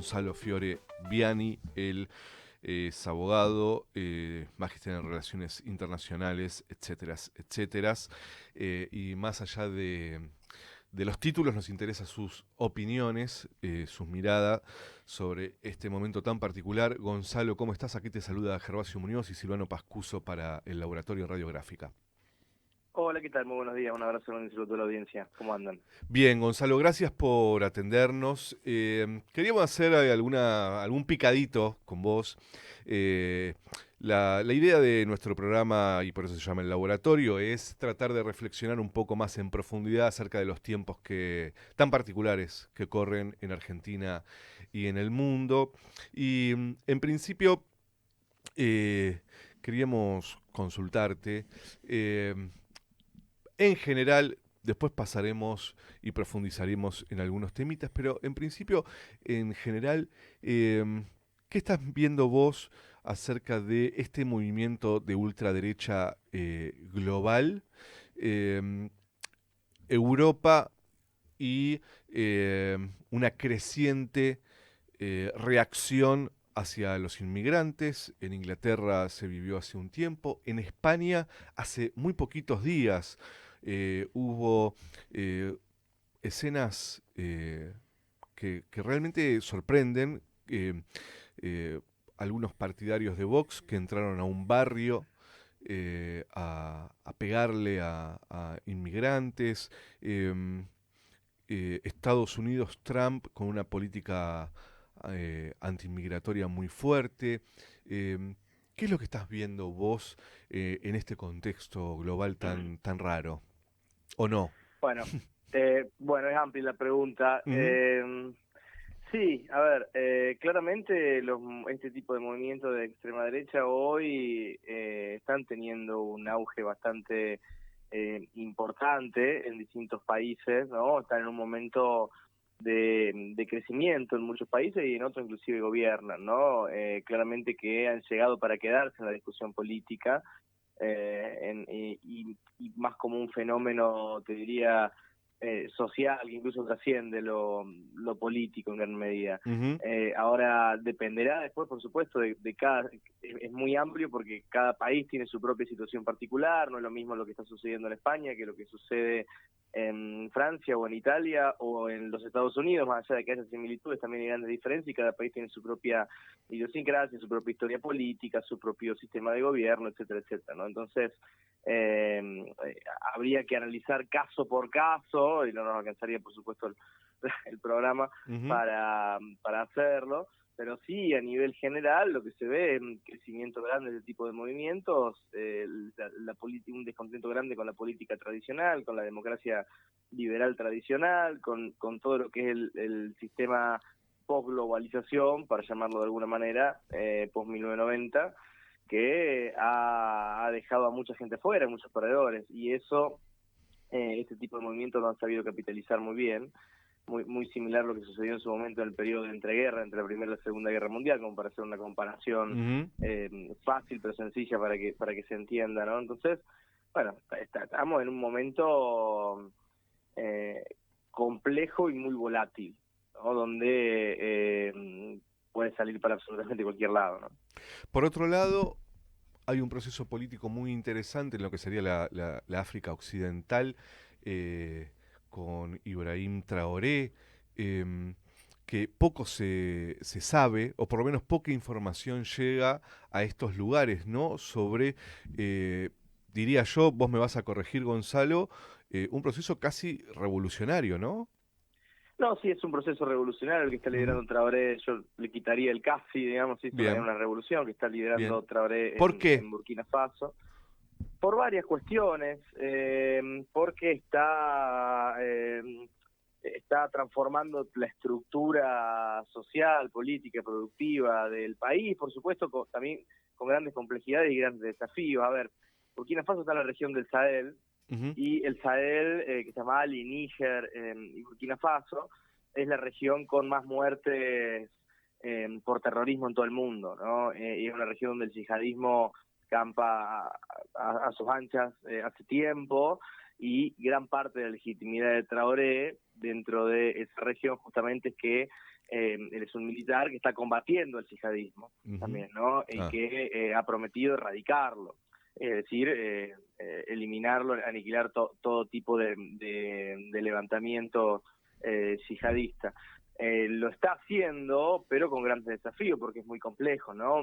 Gonzalo Fiore Viani. Él es abogado, magíster en Relaciones Internacionales, etcétera, etcétera. Y más allá de los títulos, nos interesa sus opiniones, sus miradas sobre este momento tan particular. Gonzalo, ¿cómo estás? Aquí te saluda Gervasio Muñoz y Silvano Pascuso para el Laboratorio Radiográfica. Hola, ¿qué tal? Muy buenos días. Un abrazo grande y saludo a la audiencia. ¿Cómo andan? Bien, Gonzalo, gracias por atendernos. Queríamos hacer algún picadito con vos. Eh, la idea de nuestro programa, y por eso se llama El Laboratorio, es tratar de reflexionar un poco más en profundidad acerca de los tiempos tan particulares que corren en Argentina y en el mundo. Y en principio eh, queríamos consultarte. eh, en general, después pasaremos y profundizaremos en algunos temitas, pero en principio, en general, ¿qué estás viendo vos acerca de este movimiento de ultraderecha global? Em, Europa y una creciente reacción hacia los inmigrantes. En Inglaterra se vivió hace un tiempo. En España, hace muy poquitos días, hubo eh, escenas que realmente sorprenden. Eh, Algunos partidarios de Vox que entraron a un barrio a pegarle a inmigrantes. em, Estados Unidos, Trump con una política antiinmigratoria muy fuerte. Eh, ¿Qué es lo que estás viendo vos en este contexto global tan raro? ¿O no? Bueno, bueno, es amplia la pregunta. Ujú. Sí, a ver, claramente este tipo de movimientos de extrema derecha hoy están teniendo un auge bastante importante en distintos países, ¿no? Están en un momento de crecimiento en muchos países y en otros inclusive gobiernan, ¿no? Claramente que han llegado para quedarse en la discusión política. Y más como un fenómeno, te diría, social, que incluso trasciende lo político en gran medida. Ujú. Ahora dependerá después, por supuesto, de cada... Es muy amplio porque cada país tiene su propia situación particular, no es lo mismo lo que está sucediendo en España que lo que sucede en Francia o en Italia o en los Estados Unidos, más allá de que haya similitudes, también hay grandes diferencias y cada país tiene su propia idiosincrasia, su propia historia política, su propio sistema de gobierno, etcétera, etcétera, ¿no? Entonces, habría que analizar caso por caso, y no nos alcanzaría, por supuesto, el programa Ujú. para hacerlo, pero sí, a nivel general, lo que se ve es un crecimiento grande de este tipo de movimientos, un descontento grande con la política tradicional, con la democracia liberal tradicional, con todo lo que es el sistema post-globalización, para llamarlo de alguna manera, post-1990, que ha dejado a mucha gente fuera, muchos perdedores, y eso, este tipo de movimientos lo han sabido capitalizar muy bien, muy similar a lo que sucedió en su momento en el periodo de entreguerra, entre la Primera y la Segunda Guerra Mundial, como para hacer una comparación Ujú. fácil pero sencilla para que se entienda, ¿no? Entonces, bueno, estamos en un momento eh, complejo y muy volátil, ¿no? Donde puede salir para absolutamente cualquier lado, ¿no? Por otro lado, hay un proceso político muy interesante en lo que sería la África Occidental, eh, con Ibrahim Traoré, em, que poco se sabe, o por lo menos poca información llega a estos lugares, ¿no? Sobre, eh, diría yo, vos me vas a corregir, Gonzalo, un proceso casi revolucionario, ¿no? No, sí, es un proceso revolucionario el que está Ujú. liderando Traoré. Yo le quitaría el casi, digamos, sí, es Bien, una revolución que está bien. liderando Traoré ¿Por qué? en Burkina Faso. Por varias cuestiones, porque está transformando la estructura social, política, y productiva del país, por supuesto, también con grandes complejidades y grandes desafíos. A ver, Burkina Faso está en la región del Sahel, Ujú. y el Sahel, que se llama Mali, Níger y Burkina Faso, es la región con más muertes por terrorismo en todo el mundo, ¿no? Y es una región donde el yihadismo campa a sus anchas hace tiempo, y gran parte de la legitimidad de Traoré dentro de esa región justamente es que él es un militar que está combatiendo el yihadismo también, ¿no? Y que ha prometido erradicarlo, es decir, eliminarlo, aniquilar todo tipo de levantamiento yihadista. Lo está haciendo, pero con grandes desafíos, porque es muy complejo, ¿no?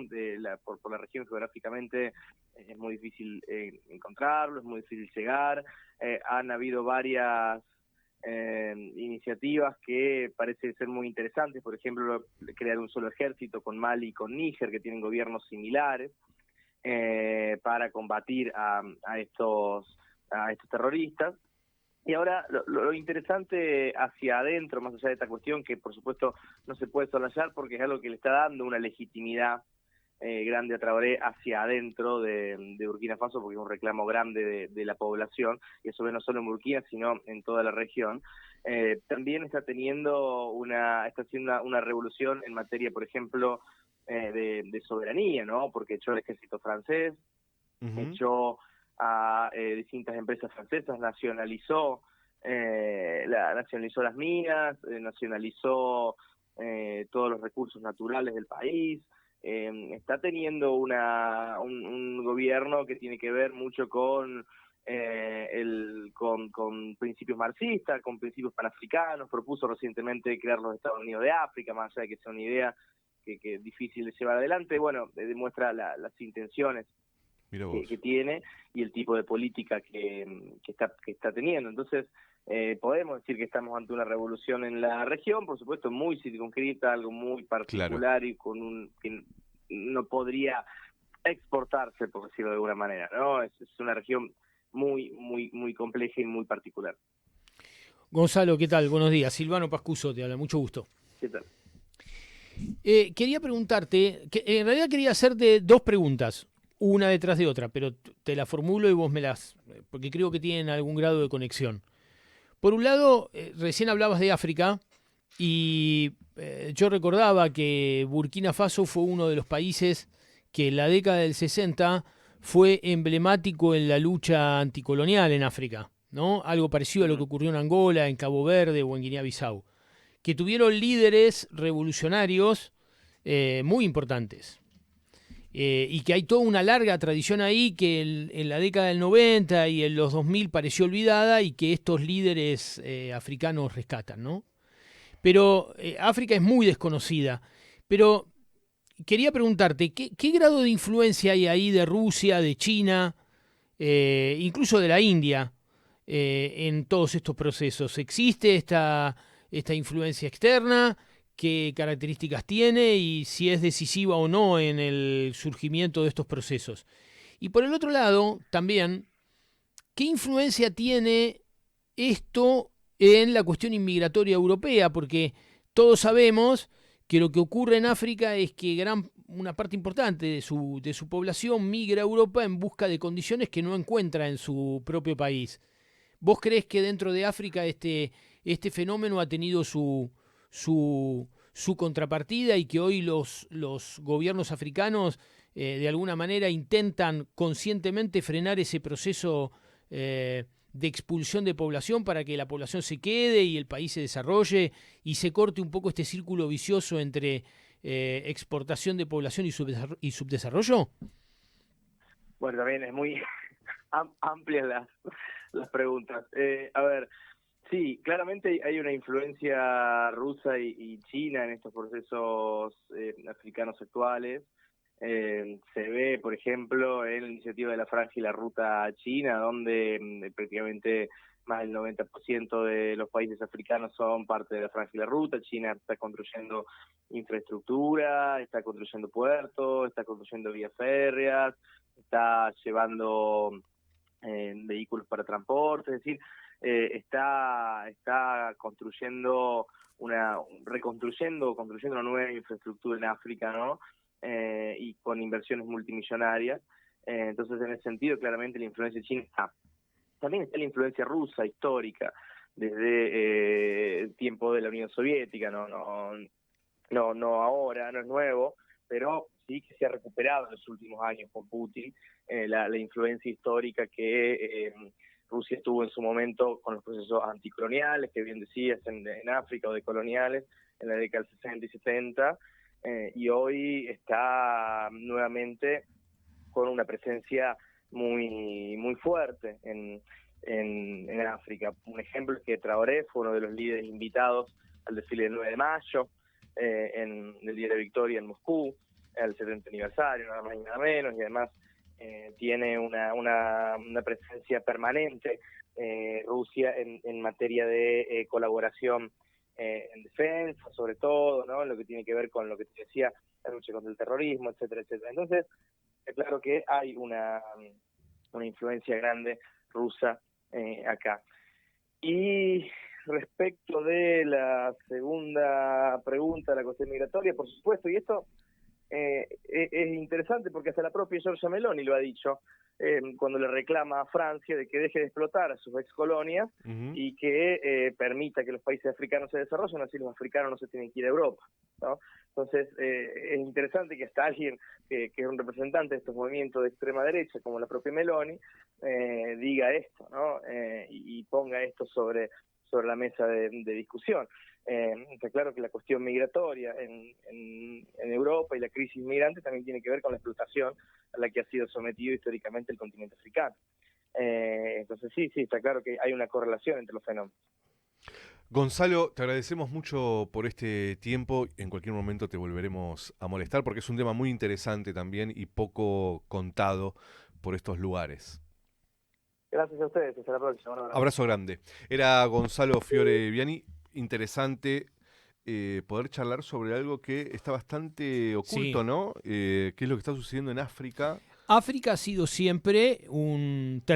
Por la región geográficamente es muy difícil encontrarlo, es muy difícil llegar. Han habido varias iniciativas que parecen ser muy interesantes, por ejemplo, crear un solo ejército con Mali y con Níger, que tienen gobiernos similares, para combatir a estos terroristas. Y ahora lo interesante hacia adentro, más allá de esta cuestión, que por supuesto no se puede soslayar porque es algo que le está dando una legitimidad grande a Traoré hacia adentro de Burkina Faso, porque es un reclamo grande de la población, y eso no solo en Burkina, sino en toda la región. También está haciendo una revolución en materia, por ejemplo, de soberanía, ¿no? Porque echó el ejército francés, echó a distintas empresas francesas, nacionalizó las minas, nacionalizó todos los recursos naturales del país. Está teniendo un gobierno que tiene que ver mucho con principios marxistas, con principios panafricanos. Propuso recientemente crear los Estados Unidos de África, más allá de que sea una idea que es difícil de llevar adelante. Bueno, demuestra las intenciones que tiene y el tipo de política que está teniendo. Entonces, podemos decir que estamos ante una revolución en la región, por supuesto muy circunscrita, algo muy particular, y que no podría exportarse, por decirlo de alguna manera, ¿no? Es una región muy, muy, muy compleja y muy particular. Gonzalo, ¿qué tal? Buenos días. Silvano Pascuso te habla, mucho gusto. ¿Qué tal? Quería preguntarte, en realidad quería hacerte dos preguntas, una detrás de otra, pero te las formulo y vos porque creo que tienen algún grado de conexión. Por un lado, recién hablabas de África y yo recordaba que Burkina Faso fue uno de los países que en la década del 60 fue emblemático en la lucha anticolonial en África, ¿no? Algo parecido a lo que ocurrió en Angola, en Cabo Verde o en Guinea-Bissau, que tuvieron líderes revolucionarios muy importantes. Y que hay toda una larga tradición ahí que en la década del 90 y en los 2000 pareció olvidada y que estos líderes africanos rescatan, ¿no? Pero África es muy desconocida. Pero quería preguntarte, ¿qué grado de influencia hay ahí de Rusia, de China, incluso de la India, en todos estos procesos? ¿Existe esta influencia externa? ¿Qué características tiene y si es decisiva o no en el surgimiento de estos procesos? Y por el otro lado, también, ¿qué influencia tiene esto en la cuestión inmigratoria europea? Porque todos sabemos que lo que ocurre en África es que una parte importante de su población migra a Europa en busca de condiciones que no encuentra en su propio país. ¿Vos creés que dentro de África este fenómeno ha tenido su contrapartida y que hoy los gobiernos africanos de alguna manera intentan conscientemente frenar ese proceso de expulsión de población para que la población se quede y el país se desarrolle y se corte un poco este círculo vicioso entre exportación de población y subdesarrollo? Bueno, también es muy amplias las preguntas. A ver, sí, claramente hay una influencia rusa y china en estos procesos africanos actuales. Se ve, por ejemplo, en la iniciativa de la Franja y la Ruta China, donde prácticamente más del 90% de los países africanos son parte de la Franja y la Ruta. China está construyendo infraestructura, está construyendo puertos, está construyendo vías férreas, está llevando vehículos para transporte, es decir, está construyendo construyendo una nueva infraestructura en África, ¿no? Y con inversiones multimillonarias. Entonces, en ese sentido, claramente la influencia china está. También está la influencia rusa histórica desde el tiempo de la Unión Soviética, no ahora, no es nuevo, pero sí que se ha recuperado en los últimos años con Putin la influencia histórica que Rusia tuvo en su momento con los procesos anticoloniales, que bien decías, en África, o decoloniales, en la década del 60 y 70, y hoy está nuevamente con una presencia muy muy fuerte en África. Un ejemplo es que Traoré fue uno de los líderes invitados al desfile del 9 de mayo, en el Día de la Victoria en Moscú, al 70 aniversario, nada más y nada menos, y además tiene una presencia permanente Rusia en materia de colaboración en defensa, sobre todo, ¿no? En lo que tiene que ver con lo que te decía, la lucha contra el terrorismo, etcétera, etcétera. Entonces, claro que hay una influencia grande rusa acá. Y respecto de la segunda pregunta, la cuestión migratoria, por supuesto, y esto es interesante porque hasta la propia Giorgia Meloni lo ha dicho, cuando le reclama a Francia de que deje de explotar a sus ex colonias y que permita que los países africanos se desarrollen, así los africanos no se tienen que ir a Europa, ¿no? Entonces es interesante que hasta alguien que es un representante de estos movimientos de extrema derecha, como la propia Meloni, diga esto, ¿no? Y ponga esto sobre la mesa de discusión. Está claro que la cuestión migratoria en Europa y la crisis migrante también tiene que ver con la explotación a la que ha sido sometido históricamente el continente africano. Entonces sí, está claro que hay una correlación entre los fenómenos. Gonzalo, te agradecemos mucho por este tiempo. En cualquier momento te volveremos a molestar porque es un tema muy interesante también y poco contado por estos lugares. Gracias a ustedes, hasta la próxima. Abrazo grande. Era Gonzalo Fiore Viani. Interesante poder charlar sobre algo que está bastante oculto, Sí. ¿no? ¿Qué es lo que está sucediendo en África? África ha sido siempre un